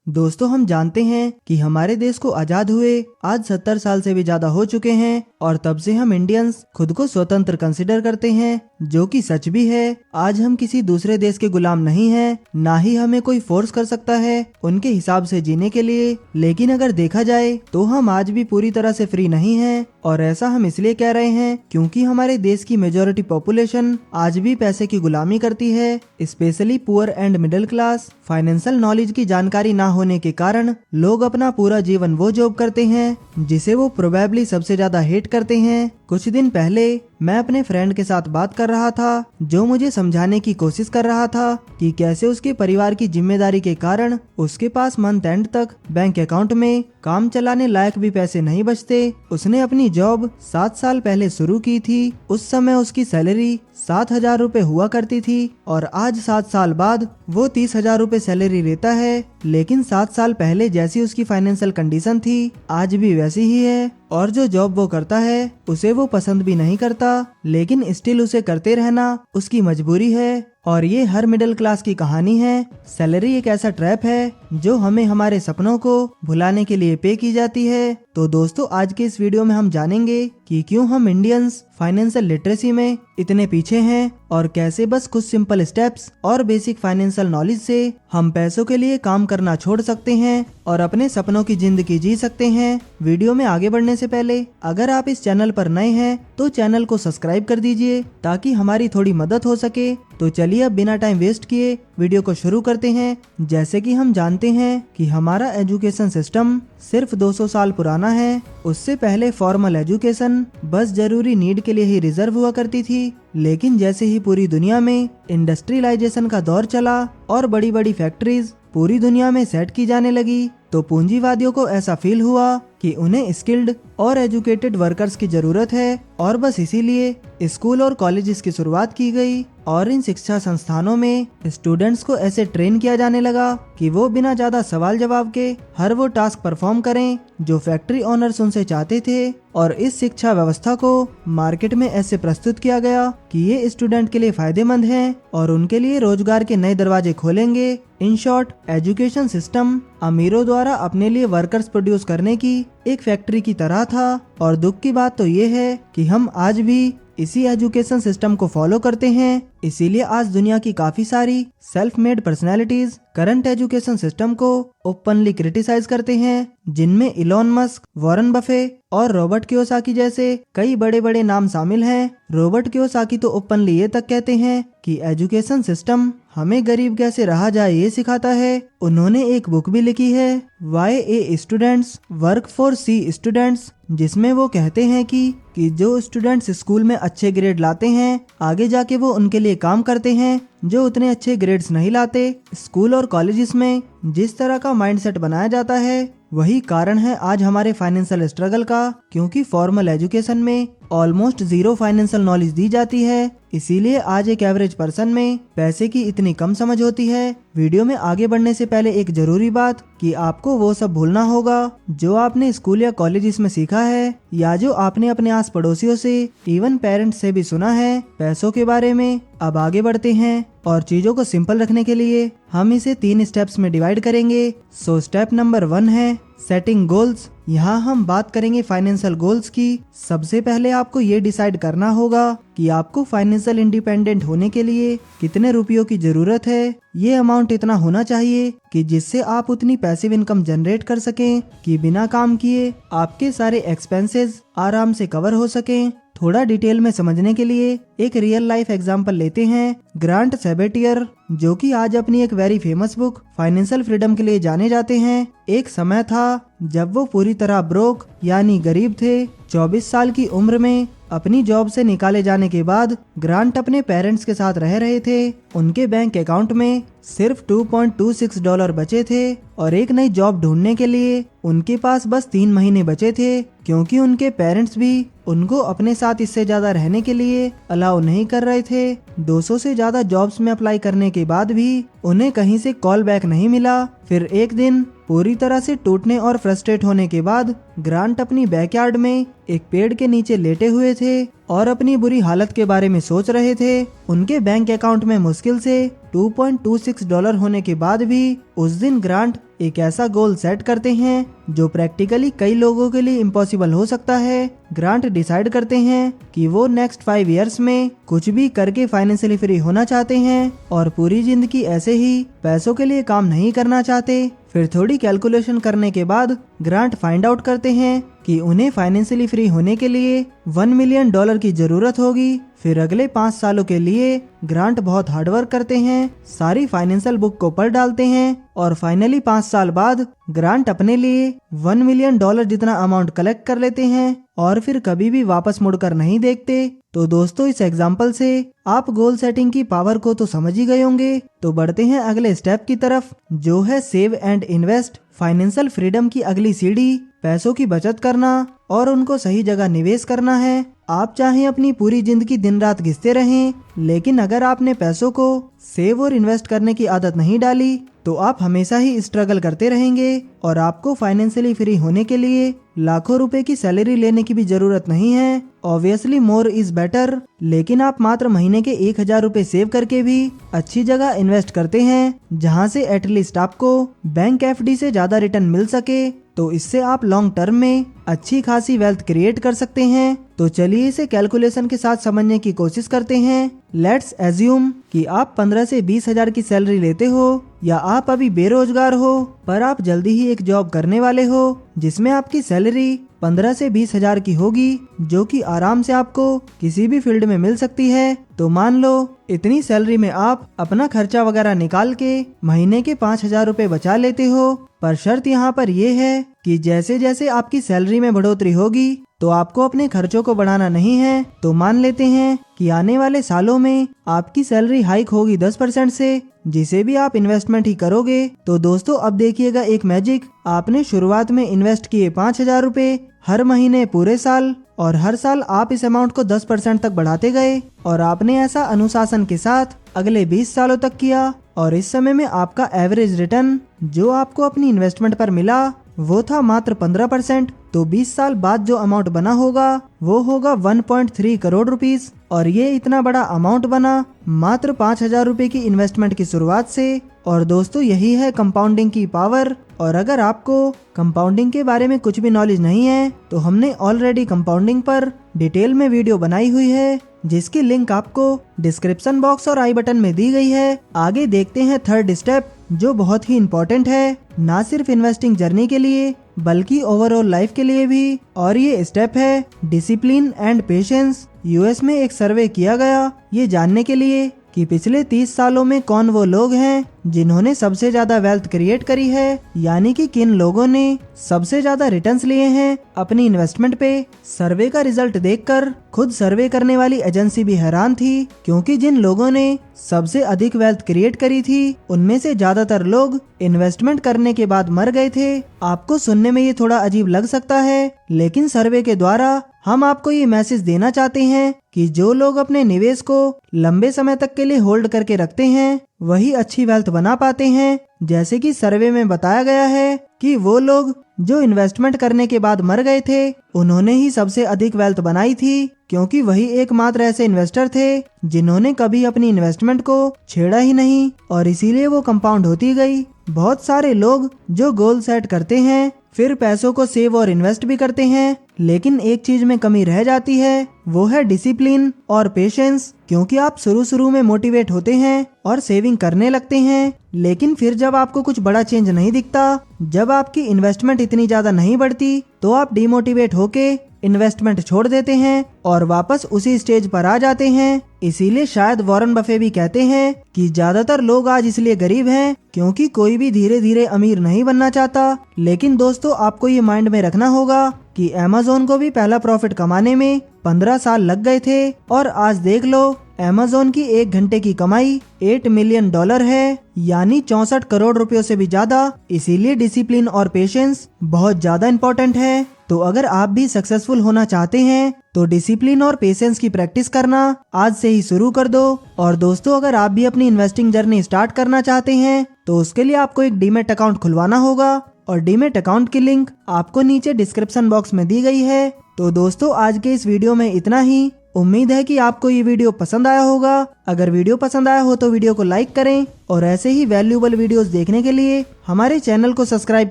दोस्तों, हम जानते हैं कि हमारे देश को आजाद हुए आज 70 साल से भी ज्यादा हो चुके हैं और तब से हम इंडियंस खुद को स्वतंत्र कंसिडर करते हैं, जो कि सच भी है। आज हम किसी दूसरे देश के गुलाम नहीं हैं, ना ही हमें कोई फोर्स कर सकता है उनके हिसाब से जीने के लिए। लेकिन अगर देखा जाए तो हम आज भी पूरी तरह से फ्री नहीं हैं, और ऐसा हम इसलिए कह रहे हैं क्योंकि हमारे देश की मेजॉरिटी पॉपुलेशन आज भी पैसे की गुलामी करती है, specially poor and middle class. Financial knowledge की जानकारी ना होने के कारण लोग अपना पूरा जीवन वो जॉब करते हैं जिसे वो प्रोबेबली सबसे ज्यादा हेट करते हैं। कुछ दिन पहले मैं अपने फ्रेंड के साथ बात कर रहा था, जो मुझे समझाने की कोशिश कर रहा था कि कैसे उसके परिवार की जिम्मेदारी के कारण उसके पास मंथ एंड तक बैंक अकाउंट में काम चलाने लायक भी पैसे नहीं बचते। उसने अपनी जॉब 7 साल पहले शुरू की थी। उस समय उसकी सैलरी 7,000 रुपए हुआ करती थी और आज 7 साल बाद वो 30,000 रुपए सैलरी लेता है। लेकिन 7 साल पहले जैसी उसकी फाइनेंशियल कंडीशन थी आज भी वैसी ही है, और जो जॉब वो करता है उसे वो पसंद भी नहीं करता, लेकिन स्टिल उसे करते रहना उसकी मजबूरी है। और ये हर मिडिल क्लास की कहानी है। सैलरी एक ऐसा ट्रैप है जो हमें हमारे सपनों को भुलाने के लिए पे की जाती है। तो दोस्तों, आज के इस वीडियो में हम जानेंगे कि क्यों हम इंडियंस फाइनेंशियल लिटरेसी में इतने पीछे हैं और कैसे बस कुछ सिंपल स्टेप्स और बेसिक फाइनेंशियल नॉलेज से हम पैसों के लिए काम करना छोड़ सकते हैं और अपने सपनों की जिंदगी जी सकते हैं। वीडियो में आगे बढ़ने से पहले अगर आप इस चैनल पर नए हैं तो चैनल को सब्सक्राइब कर दीजिए ताकि हमारी थोड़ी मदद हो सके। तो चलिए अब बिना टाइम वेस्ट किए वीडियो को शुरू करते हैं। जैसे कि हम जानते हैं कि हमारा एजुकेशन सिस्टम सिर्फ 200 साल पुराना है। उससे पहले फॉर्मल एजुकेशन बस जरूरी नीड के लिए ही रिजर्व हुआ करती थी, लेकिन जैसे ही पूरी दुनिया में इंडस्ट्रियलाइजेशन का दौर चला और बड़ी बड़ी फैक्ट्रीज पूरी दुनिया में सेट की जाने लगी, तो पूंजीवादियों को ऐसा फील हुआ कि उन्हें स्किल्ड और एजुकेटेड वर्कर्स की जरूरत है, और बस इसीलिए स्कूल और कॉलेजेस की शुरुआत की गई। और इन शिक्षा संस्थानों में स्टूडेंट्स को ऐसे ट्रेन किया जाने लगा कि वो बिना ज्यादा सवाल जवाब के हर वो टास्क परफॉर्म करें जो फैक्ट्री ओनर्स उनसे चाहते थे। और इस शिक्षा व्यवस्था को मार्केट में ऐसे प्रस्तुत किया गया कि ये स्टूडेंट के लिए फायदेमंद है और उनके लिए रोजगार के नए दरवाजे खोलेंगे। इन शॉर्ट, एजुकेशन सिस्टम अमीरों द्वारा अपने लिए वर्कर्स प्रोड्यूस करने की एक फैक्ट्री की तरह था। और दुख की बात तो ये है कि हम आज भी इसी एजुकेशन सिस्टम को फॉलो करते हैं। इसीलिए आज दुनिया की काफी सारी self made personalities current education system को ओपनली क्रिटिसाइज करते हैं, जिनमें इलॉन मस्क, वॉरेन बफे और रॉबर्ट कियोसाकी जैसे कई बड़े बड़े नाम शामिल हैं। रॉबर्ट कियोसाकी तो ओपनली ये तक कहते हैं कि एजुकेशन सिस्टम हमें गरीब कैसे रहा जाए ये सिखाता है। उन्होंने एक बुक भी लिखी है, why A students work for C students, जिसमें वो कहते हैं कि जो स्टूडेंट्स स्कूल में अच्छे ग्रेड लाते हैं आगे जाके वो उनके लिए काम करते हैं जो उतने अच्छे ग्रेड्स नहीं लाते। स्कूल और कॉलेजेस में जिस तरह का माइंडसेट बनाया जाता है वही कारण है आज हमारे फाइनेंशियल स्ट्रगल का, क्योंकि फॉर्मल एजुकेशन में ऑलमोस्ट जीरो फाइनेंशियल नॉलेज दी जाती है। इसीलिए आज एक एवरेज पर्सन में पैसे की इतनी कम समझ होती है। वीडियो में आगे बढ़ने से पहले एक जरूरी बात कि आपको वो सब भूलना होगा जो आपने स्कूल या कॉलेजेस में सीखा है या जो आपने अपने आस पड़ोसियों से, इवन पेरेंट्स से भी सुना है पैसों के बारे में। अब आगे बढ़ते हैं और चीजों को सिंपल रखने के लिए हम इसे 3 स्टेप्स में डिवाइड करेंगे। सो स्टेप नंबर 1 है सेटिंग गोल्स। यहाँ हम बात करेंगे फाइनेंशियल गोल्स की। सबसे पहले आपको ये डिसाइड करना होगा कि आपको फाइनेंशियल इंडिपेंडेंट होने के लिए कितने रुपयों की जरूरत है। ये अमाउंट इतना होना चाहिए कि जिससे आप उतनी पैसिव इनकम जनरेट कर सकें कि बिना काम किए आपके सारे एक्सपेंसेस आराम से कवर हो सकें। थोड़ा डिटेल में समझने के लिए एक रियल लाइफ एग्जांपल लेते हैं। ग्रांट सेबेटियर, जो कि आज अपनी एक very famous book financial freedom के लिए जाने जाते हैं, एक समय था जब वो पूरी तरह ब्रोक यानी गरीब थे। 24 साल की उम्र में अपनी जॉब से निकाले जाने के बाद ग्रांट अपने पेरेंट्स के साथ रह रहे थे। उनके बैंक अकाउंट में सिर्फ $2.26 बचे थे और एक नई जॉब ढूंढने के लिए उनके पास बस 3 महीने बचे थे, क्योंकि उनके पेरेंट्स भी उनको अपने साथ इससे ज्यादा रहने के लिए अलाउ नहीं कर रहे थे। 200 से ज्यादा जॉब्स में अप्लाई करने के बाद भी उन्हें कहीं से कॉल बैक नहीं मिला। फिर एक दिन पूरी तरह से टूटने और फ्रस्ट्रेट होने के बाद ग्रांट अपनी बैकयार्ड में एक पेड़ के नीचे लेटे हुए थे और अपनी बुरी हालत के बारे में सोच रहे थे। उनके बैंक अकाउंट में मुश्किल से $2.26 होने के बाद भी उस दिन ग्रांट एक ऐसा गोल सेट करते हैं जो प्रैक्टिकली कई लोगों के लिए इम्पॉसिबल हो सकता है। ग्रांट डिसाइड करते हैं कि वो नेक्स्ट 5 इयर्स में कुछ भी करके फाइनेंशियली फ्री होना चाहते हैं और पूरी जिंदगी ऐसे ही पैसों के लिए काम नहीं करना चाहते। फिर थोड़ी कैलकुलेशन करने के बाद ग्रांट फाइंड आउट करते हैं कि उन्हें फाइनेंशियली फ्री होने के लिए $1 मिलियन की जरूरत होगी। फिर अगले 5 सालों के लिए ग्रांट बहुत हार्डवर्क करते हैं, सारी फाइनेंशियल बुक को पढ़ डालते हैं और फाइनली 5 साल बाद ग्रांट अपने लिए $1 मिलियन जितना अमाउंट कलेक्ट कर लेते हैं और फिर कभी भी वापस मुड़कर नहीं देखते। तो दोस्तों, इस एग्जाम्पल से आप गोल सेटिंग की पावर को तो समझ ही गए होंगे। तो बढ़ते हैं अगले स्टेप की तरफ, जो है save and invest. Financial freedom की अगली सीढ़ी पैसों की बचत करना और उनको सही जगह निवेश करना है। आप चाहे अपनी पूरी जिंदगी दिन रात घिसते रहें, लेकिन अगर आपने पैसों को सेव और इन्वेस्ट करने की आदत नहीं डाली तो आप हमेशा ही स्ट्रगल करते रहेंगे और आपको फाइनेंशियली फ्री होने के लिए लाखों रुपए की सैलरी लेने की भी जरूरत नहीं है। ऑब्वियसली मोर इज बेटर, लेकिन आप मात्र महीने के 1000 रुपए सेव करके भी अच्छी जगह इन्वेस्ट करते हैं जहां से एटलीस्ट आपको बैंक एफडी से ज्यादा रिटर्न मिल सके, तो इससे आप लॉन्ग टर्म में अच्छी खासी वेल्थ क्रिएट कर सकते हैं। तो चलिए इसे कैलकुलेशन के साथ समझने की कोशिश करते हैं। लेट्स एज्यूम कि आप 15 से 20 हजार की सैलरी लेते हो या आप अभी बेरोजगार हो पर आप जल्दी ही एक जॉब करने वाले हो जिसमें आपकी सैलरी 15 से 20 हजार की होगी, जो कि आराम से आपको किसी भी फील्ड में मिल सकती है। तो मान लो इतनी सैलरी में आप अपना खर्चा वगैरह निकाल के महीने के 5000 रुपए बचा लेते हो। पर शर्त यहाँ पर यह है कि जैसे जैसे आपकी सैलरी में बढ़ोतरी होगी तो आपको अपने खर्चों को बढ़ाना नहीं है। तो मान लेते हैं कि आने वाले सालों में आपकी सैलरी हाइक होगी 10% से, जिसे भी आप इन्वेस्टमेंट ही करोगे। तो दोस्तों, अब देखिएगा एक मैजिक। आपने शुरुआत में इन्वेस्ट किए 5000 रुपए हर महीने पूरे साल, और हर साल आप इस अमाउंट को 10% तक बढ़ाते गए और आपने ऐसा अनुशासन के साथ अगले 20 सालों तक किया और इस समय में आपका एवरेज रिटर्न जो आपको अपनी इन्वेस्टमेंट पर मिला वो था मात्र 15%। तो 20 साल बाद जो अमाउंट बना होगा वो होगा 1.3 करोड़ रुपीस, और ये इतना बड़ा अमाउंट बना मात्र 5000 रुपए की इन्वेस्टमेंट की शुरुआत से। और दोस्तों, यही है कंपाउंडिंग की पावर। और अगर आपको कंपाउंडिंग के बारे में कुछ भी नॉलेज नहीं है तो हमने ऑलरेडी कंपाउंडिंग पर डिटेल में वीडियो बनाई हुई है, जिसकी लिंक आपको डिस्क्रिप्शन बॉक्स और आई बटन में दी गई है। आगे देखते हैं थर्ड स्टेप, जो बहुत ही इम्पोर्टेंट है, ना सिर्फ इन्वेस्टिंग जर्नी के लिए बल्कि ओवरऑल लाइफ के लिए भी। और ये स्टेप है डिसिप्लिन एंड पेशेंस। यूएस में एक सर्वे किया गया ये जानने के लिए कि पिछले 30 सालों में कौन वो लोग हैं जिन्होंने सबसे ज्यादा वेल्थ क्रिएट करी है, यानी कि किन लोगों ने सबसे ज्यादा रिटर्न्स लिए हैं अपनी इन्वेस्टमेंट पे। सर्वे का रिजल्ट देखकर खुद सर्वे करने वाली एजेंसी भी हैरान थी, क्योंकि जिन लोगों ने सबसे अधिक वेल्थ क्रिएट करी थी उनमें से ज्यादातर लोग इन्वेस्टमेंट करने के बाद मर गए थे। आपको सुनने में ये थोड़ा अजीब लग सकता है, लेकिन सर्वे के द्वारा हम आपको ये मैसेज देना चाहते हैं कि जो लोग अपने निवेश को लंबे समय तक के लिए होल्ड करके रखते हैं वही अच्छी वेल्थ बना पाते हैं। जैसे कि सर्वे में बताया गया है कि वो लोग जो इन्वेस्टमेंट करने के बाद मर गए थे उन्होंने ही सबसे अधिक वेल्थ बनाई थी, क्योंकि वही एकमात्र ऐसे इन्वेस्टर थे जिन्होंने कभी अपनी इन्वेस्टमेंट को छेड़ा ही नहीं, और इसीलिए वो कंपाउंड होती गई। बहुत सारे लोग जो गोल सेट करते हैं फिर पैसों को सेव और इन्वेस्ट भी करते हैं, लेकिन एक चीज में कमी रह जाती है, वो है डिसिप्लिन और पेशेंस। क्योंकि आप शुरू में मोटिवेट होते हैं और सेविंग करने लगते हैं, लेकिन फिर जब आपको कुछ बड़ा चेंज नहीं दिखता, जब आपकी इन्वेस्टमेंट इतनी ज्यादा नहीं बढ़ती, तो आप डिमोटिवेट होके इन्वेस्टमेंट छोड़ देते हैं और वापस उसी स्टेज पर आ जाते हैं। इसीलिए शायद वॉरेन बफे भी कहते हैं कि ज्यादातर लोग आज इसलिए गरीब हैं क्योंकि कोई भी धीरे धीरे अमीर नहीं बनना चाहता। लेकिन दोस्तों, आपको ये माइंड में रखना होगा कि अमेज़न को भी पहला प्रॉफिट कमाने में 15 साल लग गए थे, और आज देख लो अमेज़न की 1 घंटे की कमाई $8 मिलियन है, यानी 64 करोड़ रुपयों से भी ज्यादा। इसीलिए डिसिप्लिन और पेशेंस बहुत ज्यादा इम्पोर्टेंट है। तो अगर आप भी सक्सेसफुल होना चाहते हैं तो डिसिप्लिन और पेशेंस की प्रैक्टिस करना आज से ही शुरू कर दो। और दोस्तों, अगर आप भी अपनी इन्वेस्टिंग जर्नी स्टार्ट करना चाहते हैं तो उसके लिए आपको एक डीमैट अकाउंट खुलवाना होगा, और डीमैट अकाउंट की लिंक आपको नीचे डिस्क्रिप्शन बॉक्स में दी गई है। तो दोस्तों, आज के इस वीडियो में इतना ही। उम्मीद है कि आपको ये वीडियो पसंद आया होगा। अगर वीडियो पसंद आया हो तो वीडियो को लाइक करें और ऐसे ही वैल्यूएबल वीडियोस देखने के लिए हमारे चैनल को सब्सक्राइब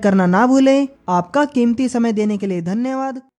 करना ना भूलें। आपका कीमती समय देने के लिए धन्यवाद।